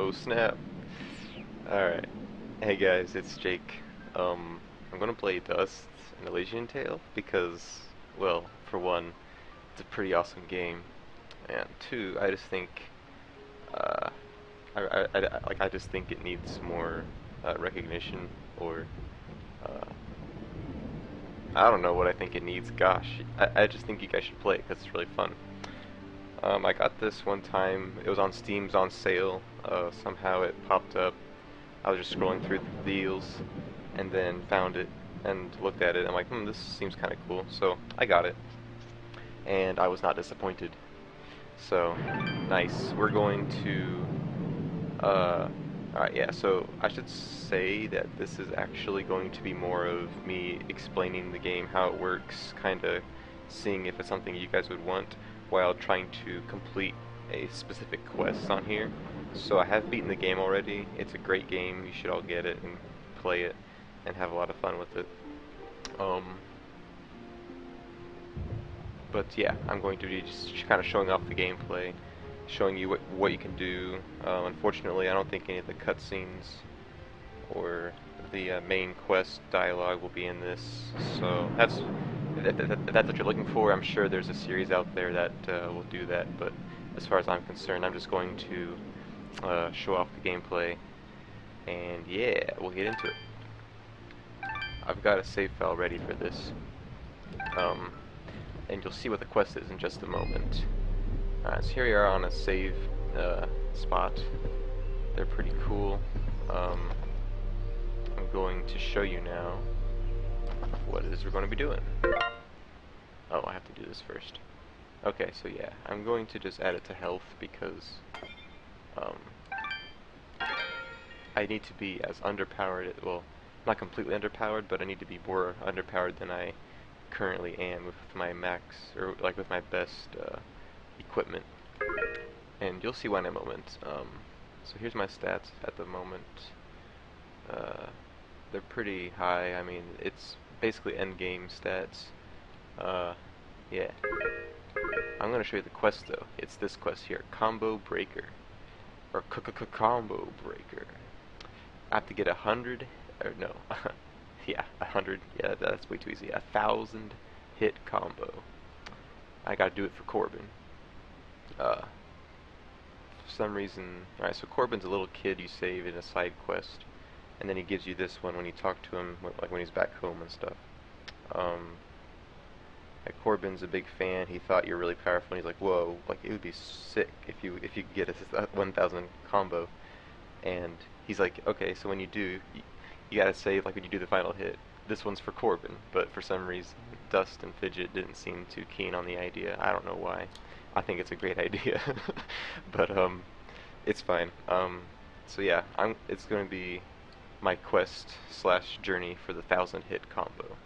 Oh snap. Alright. Hey guys, it's Jake. I'm gonna play Dust and Elysian Tail because, well, for one, it's a pretty awesome game, and two, I just think, uh, I just think it needs more recognition, or I don't know what I think it needs. Gosh, I just think you guys should play it because it's really fun. I got this one time. It was on Steam's on sale. Somehow it popped up. I was just scrolling through the deals, and then found it and looked at it. I'm like, this seems kind of cool. So I got it, and I was not disappointed. So nice. We're going to. Alright, yeah. So I should say that this is actually going to be more of me explaining the game, how it works, kind of seeing if it's something you guys would want, while trying to complete a specific quest on here. So I have beaten the game already. It's a great game. You should all get it and play it and have a lot of fun with it. But yeah, I'm going to be just kind of showing off the gameplay, showing you what you can do. Unfortunately, I don't think any of the cutscenes or the main quest dialogue will be in this. So if that's what you're looking for. I'm sure there's a series out there that will do that. But as far as I'm concerned, I'm just going to show off the gameplay, and yeah, we'll get into it. I've got a save file ready for this, and you'll see what the quest is in just a moment. Alright, so here we are on a save spot. They're pretty cool. I'm going to show you now what it is we're going to be doing. Oh, I have to do this first. Okay, so yeah, I'm going to just add it to health because I need to be as underpowered, well, not completely underpowered, but I need to be more underpowered than I currently am with my max, or like with my best equipment. And you'll see why in a moment. So here's my stats at the moment. They're pretty high. I mean, it's basically end game stats. Yeah. I'm gonna show you the quest though. It's this quest here, Combo Breaker, or Combo Breaker. I have to get 100, or no, yeah, 100. Yeah, that's way too easy. 1,000 hit combo. I gotta do it for Corbin. For some reason, alright. So Corbin's a little kid you save in a side quest, and then he gives you this one when you talk to him, like when he's back home and stuff. Corbin's a big fan. He thought you're really powerful. And he's like, "Whoa! Like it would be sick if you could get a 1,000 combo." And he's like, "Okay, so when you do, you gotta save like when you do the final hit. This one's for Corbin." But for some reason, Dust and Fidget didn't seem too keen on the idea. I don't know why. I think it's a great idea, but it's fine. So yeah, it's gonna be my quest slash journey for the 1,000 hit combo.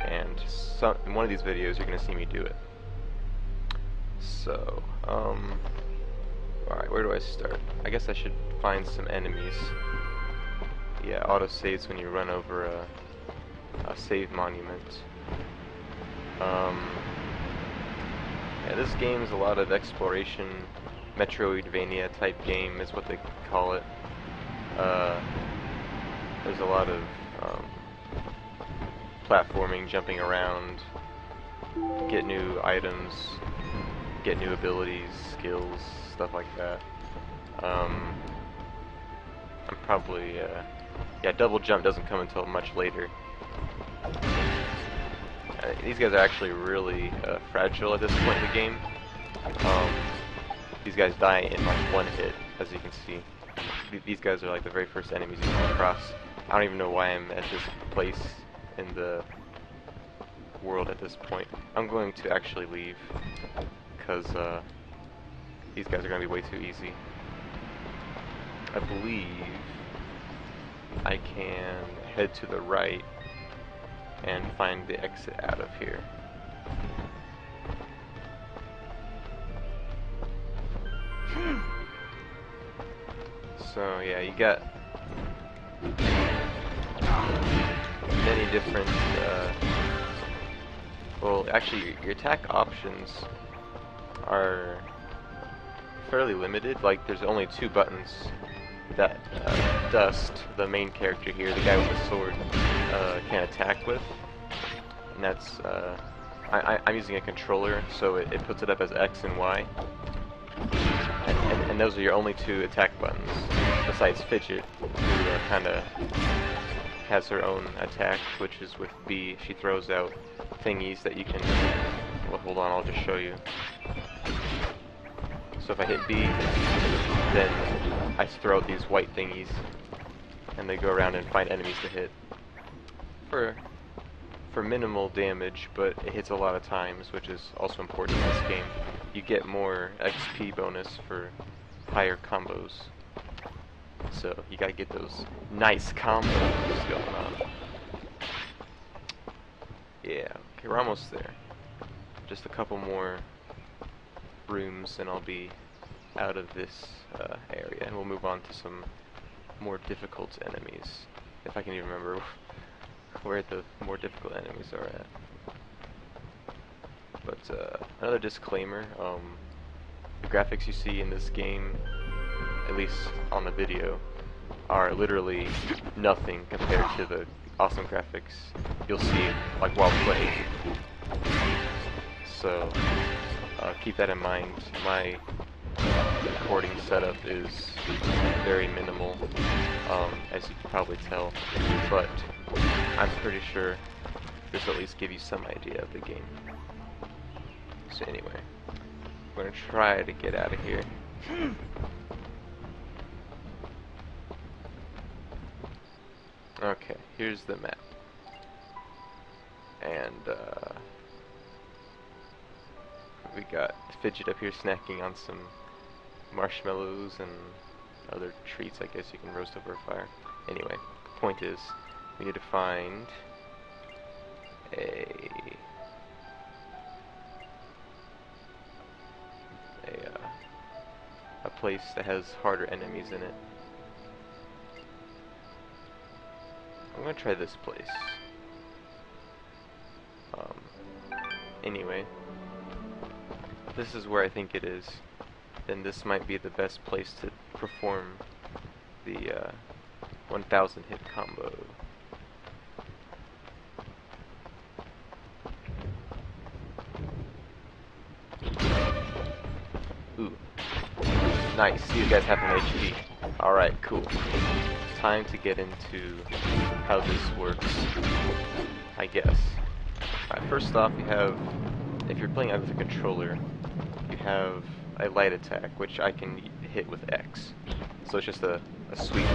And in one of these videos, you're gonna see me do it. So, alright, where do I start? I guess I should find some enemies. Yeah, auto saves when you run over a save monument. Yeah, this game is a lot of exploration, Metroidvania type game is what they call it. There's a lot of platforming, jumping around, get new items, get new abilities, skills, stuff like that. I'm probably, yeah, double jump doesn't come until much later. These guys are actually really fragile at this point in the game. These guys die in like one hit, as you can see. These guys are like the very first enemies you come across. I don't even know why I'm at this place in the world at this point. I'm going to actually leave because these guys are going to be way too easy. I believe I can head to the right and find the exit out of here. So yeah, you got many different, well actually your attack options are fairly limited. Like there's only 2 buttons that Dust, the main character here, the guy with the sword, can attack with. And that's, I'm using a controller, so it puts it up as X and Y. And those are your only two attack buttons, besides Fidget, who kind of has her own attack, which is with B. She throws out thingies that you can... Well, hold on, I'll just show you. So if I hit B, then I throw out these white thingies, and they go around and find enemies to hit. For minimal damage, but it hits a lot of times, which is also important in this game. You get more XP bonus for higher combos. So you gotta get those nice combos going on. Yeah, okay, we're almost there. Just a couple more rooms and I'll be out of this area, and we'll move on to some more difficult enemies. If I can even remember where the more difficult enemies are at. But another disclaimer, the graphics you see in this game, at least on the video, are literally nothing compared to the awesome graphics you'll see like while playing. So keep that in mind. My recording setup is very minimal, as you can probably tell, but I'm pretty sure this will at least give you some idea of the game. So anyway, we're gonna try to get out of here. Okay, here's the map. And we got Fidget up here snacking on some marshmallows and other treats, I guess you can roast over a fire. Anyway, the point is, we need to find a place that has harder enemies in it. I'm gonna try this place. Anyway, if this is where I think it is, then this might be the best place to perform the 1000 hit combo. Ooh. Nice, these guys have an HP. Alright, cool. Time to get into how this works, I guess. Alright, first off, you have, if you're playing out with a controller, you have a light attack, which I can hit with X. So it's just a sweep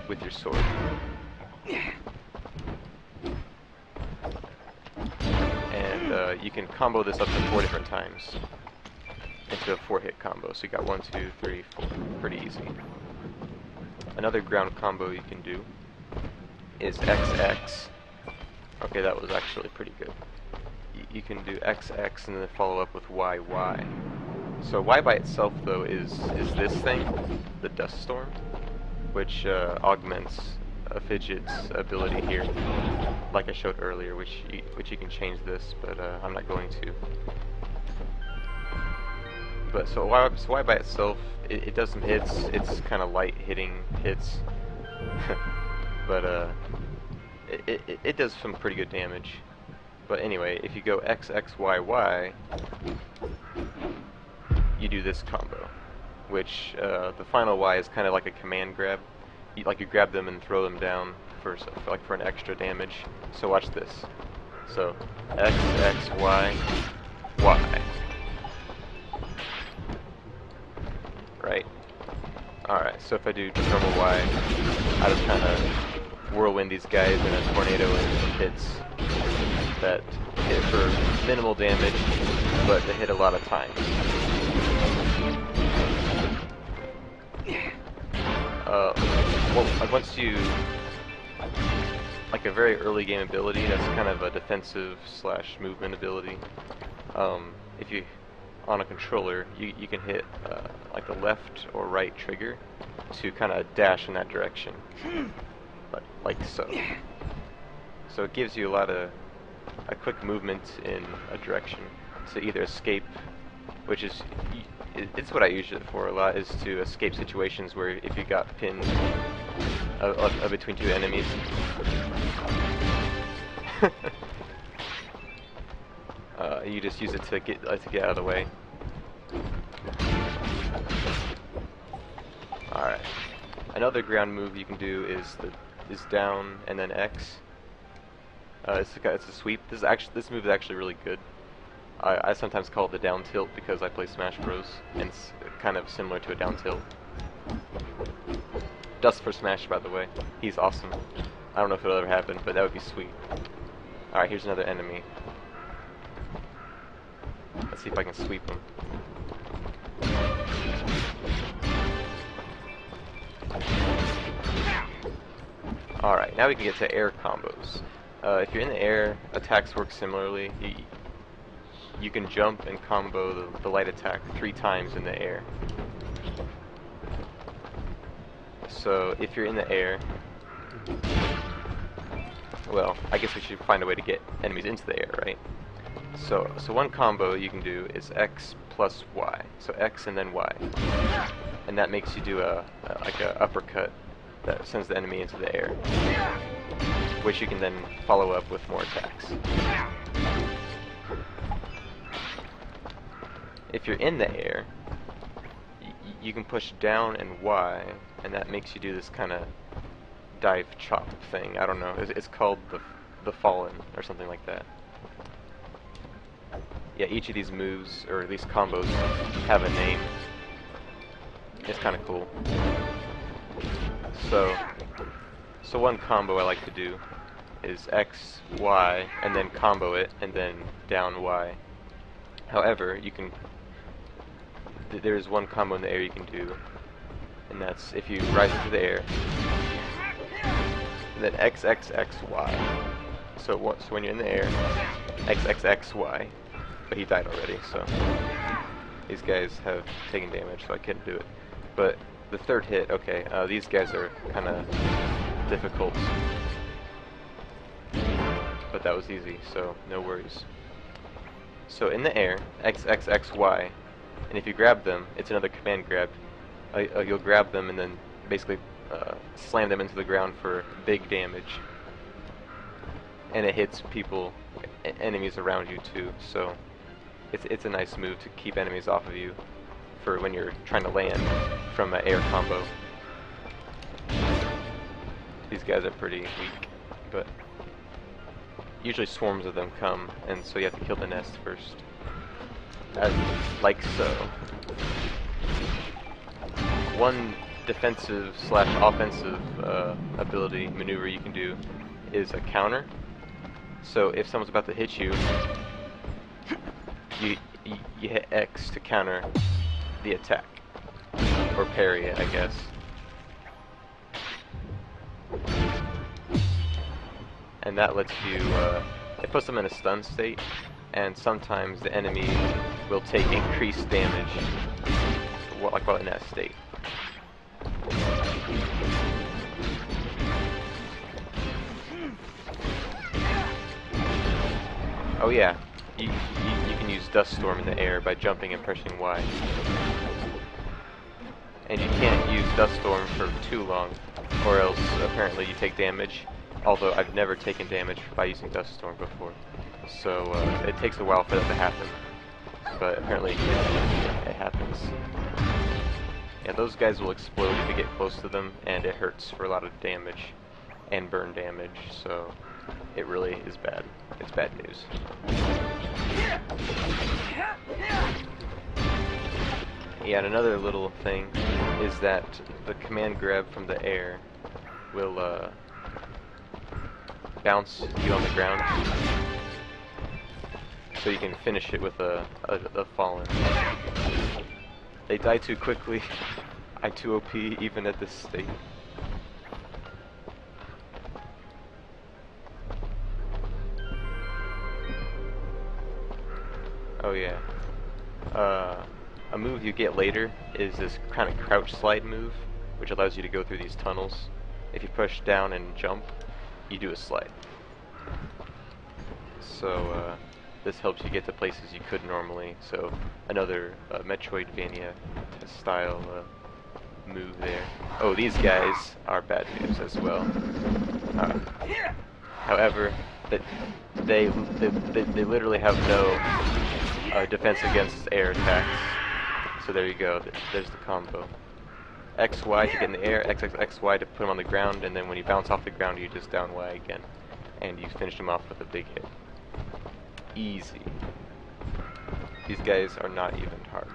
with your sword. And you can combo this up to 4 different times into a 4-hit combo. So you got 1, 2, 3, 4. Pretty easy. Another ground combo you can do is XX. Okay, that was actually pretty good. You can do XX and then follow up with YY. So Y by itself, though, is this thing, the Dust Storm, which augments Fidget's ability here, like I showed earlier, which you can change this, but I'm not going to. But so Y by itself, it does some hits. It's kind of light hitting hits, but it does some pretty good damage. But anyway, if you go XXYY, you do this combo, which the final Y is kind of like a command grab. You grab them and throw them down for an extra damage. So watch this. So XXYY. Right? Alright, so if I do just normal Y, I just kind of whirlwind these guys in a tornado and hits that hit for minimal damage, but they hit a lot of times. Well, once you, like a very early game ability, that's kind of a defensive / movement ability. If you, on a controller, you can hit like the left or right trigger to kind of dash in that direction, like so. So it gives you a quick movement in a direction to either escape which is it's what I use it for a lot, is to escape situations where if you got pinned between two enemies. You just use it to get out of the way. All right. Another ground move you can do is down and then X. It's a sweep. This move is actually really good. I sometimes call it the down tilt because I play Smash Bros. And it's kind of similar to a down tilt. Dust for Smash, by the way. He's awesome. I don't know if it'll ever happen, but that would be sweet. Alright, here's another enemy. Let's see if I can sweep him. Alright, now we can get to air combos. If you're in the air, attacks work similarly. You can jump and combo the light attack 3 times in the air. So if you're in the air, well, I guess we should find a way to get enemies into the air, right? So one combo you can do is X plus Y. So X and then Y, and that makes you do like a uppercut that sends the enemy into the air, which you can then follow up with more attacks. If you're in the air, you can push down and Y, and that makes you do this kind of dive chop thing. I don't know. It's called the Fallen or something like that. Yeah, each of these moves, or these combos, have a name. It's kind of cool. So one combo I like to do is X, Y, and then combo it, and then down Y. However, there's one combo in the air you can do, and that's if you rise into the air, and then X, X, X, Y. So when you're in the air, X, X, X, Y. But he died already, so these guys have taken damage, so I couldn't do it. But the third hit, okay, these guys are kind of difficult, but that was easy, so no worries. So in the air, X, X, X, Y, and if you grab them, it's another command grab. You'll grab them and then basically slam them into the ground for big damage, and it hits people, enemies around you too. So it's a nice move to keep enemies off of you for when you're trying to land from an air combo. These guys are pretty weak, but usually swarms of them come, and so you have to kill the nest first. Like so. One defensive / offensive ability maneuver you can do is a counter. So if someone's about to hit you, you hit X to counter the attack, or parry it, I guess. And that lets you, it puts them in a stun state, and sometimes the enemy will take increased damage while in that state. Oh yeah, you can use Dust Storm in the air by jumping and pressing Y. And you can't use Dust Storm for too long, or else apparently you take damage. Although I've never taken damage by using Dust Storm before, so it takes a while for that to happen. But apparently it happens. Yeah, those guys will explode if you get close to them, and it hurts for a lot of damage and burn damage. So it really is bad. It's bad news. Yeah, and another little thing is that the command grab from the air will bounce you on the ground, so you can finish it with a fallen. They die too quickly. I'm too OP even at this state. Oh yeah. A move you get later is this kind of crouch slide move, which allows you to go through these tunnels. If you push down and jump, you do a slide. So this helps you get to places you couldn't normally. So another Metroidvania style move there. Oh, these guys are bad news as well. Uh, However, they literally have no defense against air attacks. So there you go. There's the combo. X, Y to get in the air, X, X, X, Y to put them on the ground, and then when you bounce off the ground, you just down Y again. And you finish them off with a big hit. Easy. These guys are not even hard.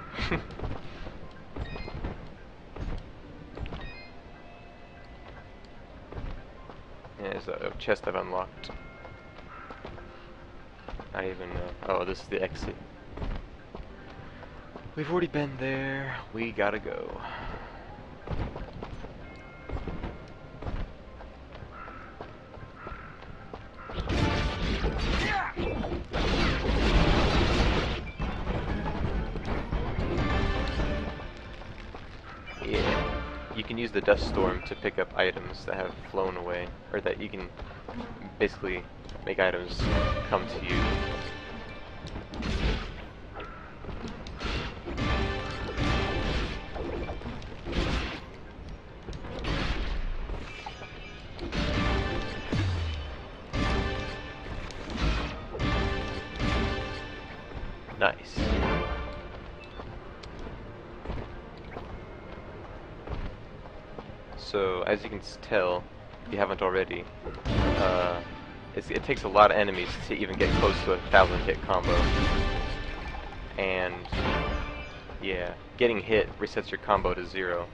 There's a chest I've unlocked. I even know. Oh, this is the exit. We've already been there. We gotta go. Yeah. You can use the dust storm to pick up items that have flown away, or that you can basically make items come to you. Nice. So, as you can tell, if you haven't already, it takes a lot of enemies to even get close to a 1,000 hit combo. And, yeah, getting hit resets your combo to 0.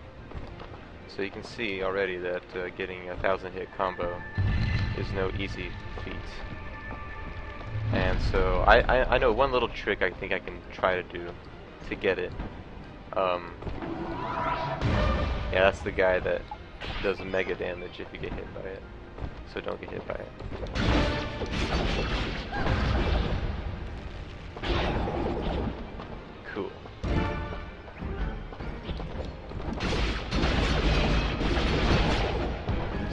So you can see already that getting a 1,000 hit combo is no easy feat. And so, I know one little trick I think I can try to do to get it. Yeah, that's the guy that does mega damage if you get hit by it. So don't get hit by it. Cool.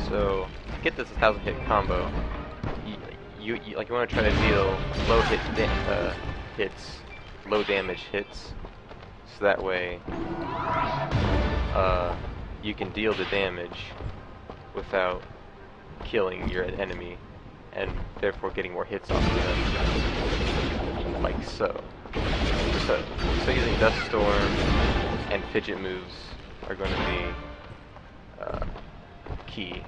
So, to get this 1,000 hit combo, you want to try to deal low low damage hits, so that way you can deal the damage without killing your enemy, and therefore getting more hits off of them, like so. So using Dust Storm and fidget moves are going to be key,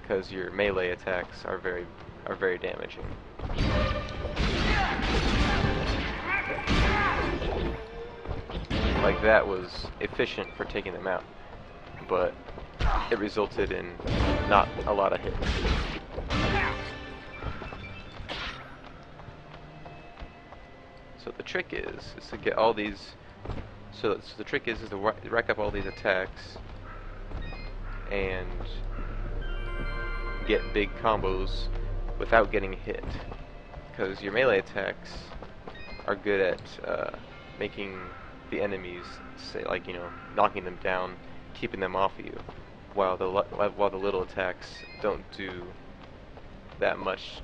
because your melee attacks are very damaging. Like that was efficient for taking them out, but it resulted in not a lot of hits. So the trick is to get all these. So the trick is to rack up all these attacks and get big combos without getting hit, because your melee attacks are good at making the enemies, say, like, you know, knocking them down, keeping them off of you, while the little attacks don't do that much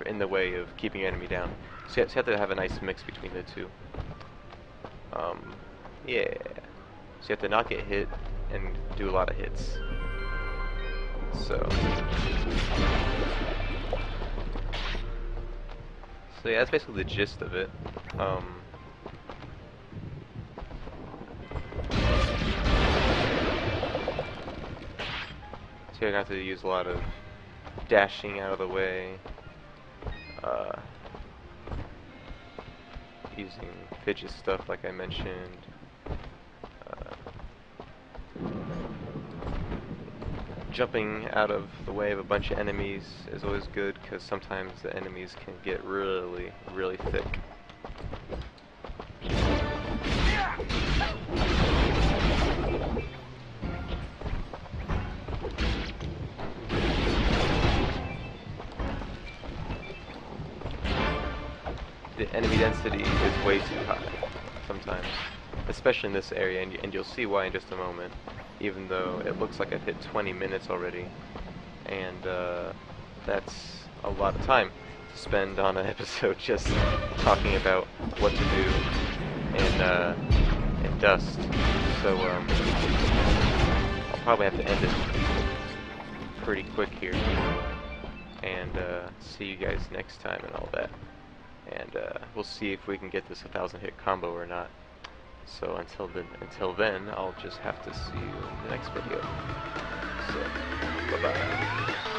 in the way of keeping your enemy down. So you have to have a nice mix between the two. Yeah. So you have to not get hit and do a lot of hits. So yeah, that's basically the gist of it. So you're gonna have to use a lot of dashing out of the way, using fidget stuff like I mentioned, jumping out of the way of a bunch of enemies is always good, because sometimes the enemies can get really, really thick. The enemy density is way too high sometimes, especially in this area, and you'll see why in just a moment, even though it looks like I've hit 20 minutes already, and that's a lot of time. spend on an episode just talking about what to do in Dust. So I'll probably have to end it pretty quick here, and see you guys next time and all that. And we'll see if we can get this 1,000 hit combo or not. So until then, I'll just have to see you in the next video. So, bye-bye.